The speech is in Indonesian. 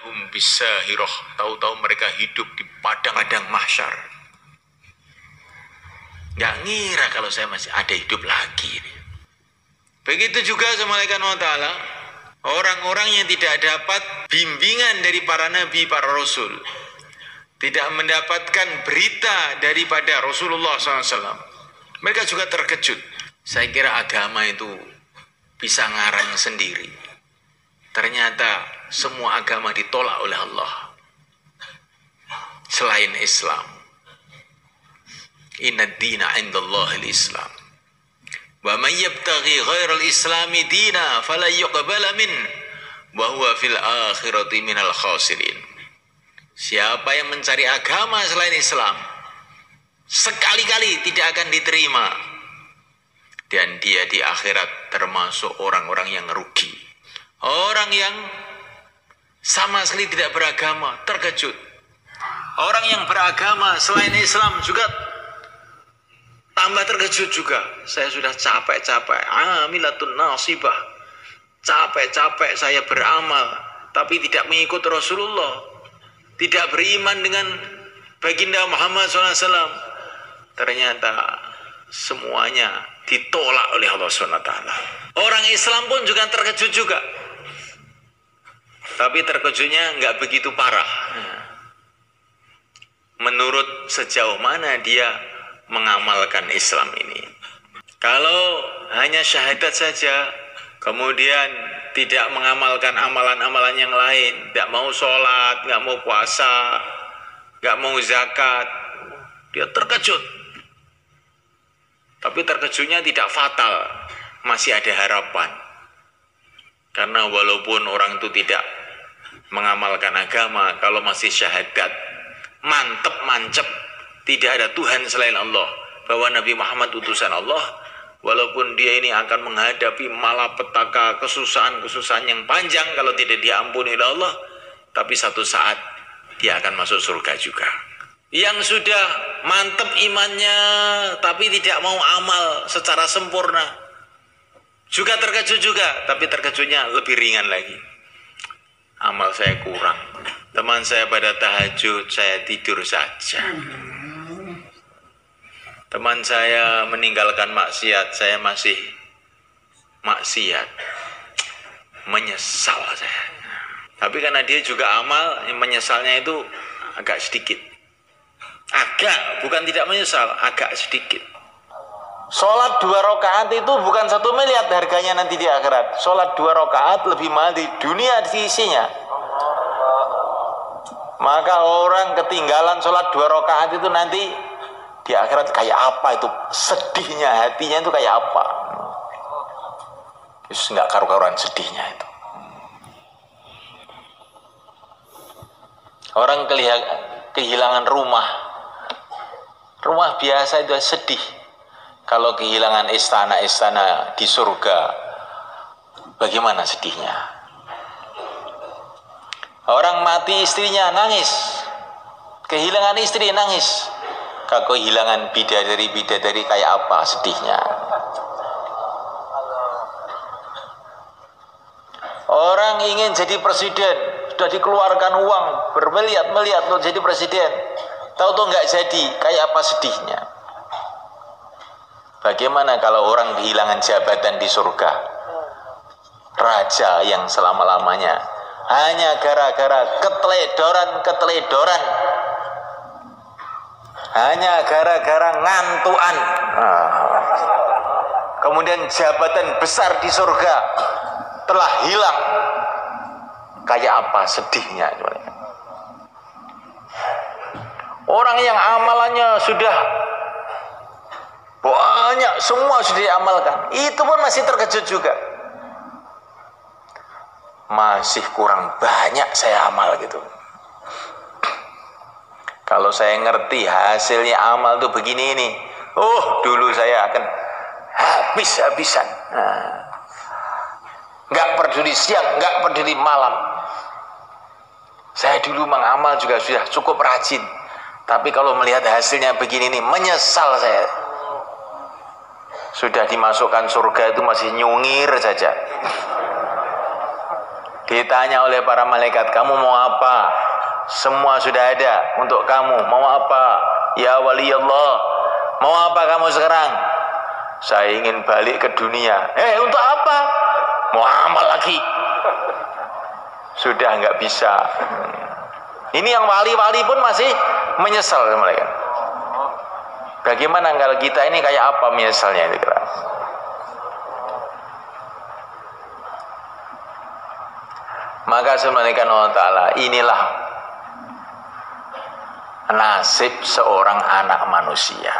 hum bisahirah, tahu-tahu mereka hidup di padang mahsyar. Nggak ngira kalau saya masih ada hidup lagi. Begitu juga sama malaikat Allah Ta'ala, orang-orang yang tidak dapat bimbingan dari para nabi, para rasul, tidak mendapatkan berita daripada Rasulullah SAW, mereka juga terkejut. Saya kira agama itu bisa ngarang sendiri. Ternyata semua agama ditolak oleh Allah selain Islam. Inna ad-dina 'indallahil Islam. Wa man yabtaghi ghairal islami dina fala yuqbala min wa huwa fil akhirati minal khasirin. Siapa yang mencari agama selain Islam, sekali-kali tidak akan diterima, dan dia di akhirat termasuk orang-orang yang rugi. Orang yang sama sekali tidak beragama terkejut. Orang yang beragama selain Islam juga tambah terkejut juga. Saya sudah capek-capek, amilatun nasibah, capek-capek saya beramal, tapi tidak mengikut Rasulullah, tidak beriman dengan baginda Muhammad SAW. Ternyata semuanya ditolak oleh Allah SWT. Orang Islam pun juga terkejut juga, tapi terkejutnya nggak begitu parah. Menurut sejauh mana dia mengamalkan Islam ini. Kalau hanya syahadat saja, kemudian tidak mengamalkan amalan-amalan yang lain, tidak mau sholat, nggak mau puasa, nggak mau zakat, dia terkejut. Tapi terkejutnya tidak fatal, masih ada harapan. Karena walaupun orang itu tidak mengamalkan agama, kalau masih syahadat, mancep, tidak ada Tuhan selain Allah, bahwa Nabi Muhammad utusan Allah, walaupun dia ini akan menghadapi malapetaka, kesusahan yang panjang kalau tidak diampuni oleh Allah, tapi satu saat dia akan masuk surga juga. Yang sudah mantap imannya tapi tidak mau amal secara sempurna, juga terkejut juga, tapi terkejutnya lebih ringan lagi. Amal saya kurang, teman saya pada tahajud, saya tidur saja. Teman saya meninggalkan maksiat, saya masih maksiat, menyesal saya. Tapi karena dia juga amal, menyesalnya itu agak sedikit. Bukan tidak menyesal, agak sedikit. Sholat 2 rakaat itu bukan 1 miliar harganya nanti di akhirat. Sholat 2 rakaat lebih mahal di dunia di isinya. Maka orang ketinggalan sholat 2 rakaat itu nanti di akhirat kayak apa itu, sedihnya hatinya itu kayak apa. Terus nggak karu-karuan sedihnya itu. Orang kehilangan rumah biasa itu sedih. Kalau kehilangan istana-istana di surga, bagaimana sedihnya? Orang mati istrinya nangis, kehilangan istri nangis. Kalau kehilangan bidadari kayak apa sedihnya? Orang ingin jadi presiden, sudah dikeluarkan uang bermiliar-miliar untuk jadi presiden, tahu-tahu nggak jadi, kayak apa sedihnya? Bagaimana kalau orang kehilangan jabatan di surga? Raja yang selama-lamanya hanya gara-gara keteledoran, hanya gara-gara ngantuan, kemudian jabatan besar di surga telah hilang, kayak apa sedihnya? Orang yang amalannya sudah banyak, semua sudah diamalkan, itu pun masih terkejut juga. Masih kurang banyak saya amal gitu. Kalau saya ngerti hasilnya amal tuh begini ini, dulu saya akan habis-habisan. Nggak peduli siang, nggak peduli malam. Saya dulu mengamal juga sudah cukup rajin, tapi kalau melihat hasilnya begini nih, menyesal saya. Sudah dimasukkan surga itu masih nyungir saja. Ditanya oleh para malaikat, kamu mau apa? Semua sudah ada untuk kamu. Mau apa? Ya wali Allah, mau apa kamu sekarang? Saya ingin balik ke dunia. Untuk apa? Mau amal lagi. Sudah nggak bisa. Ini yang wali-wali pun masih menyesal mereka. Bagaimana kalau kita ini kayak apa menyesalnya itu? Maka subhanahu wa ta'ala, inilah nasib seorang anak manusia.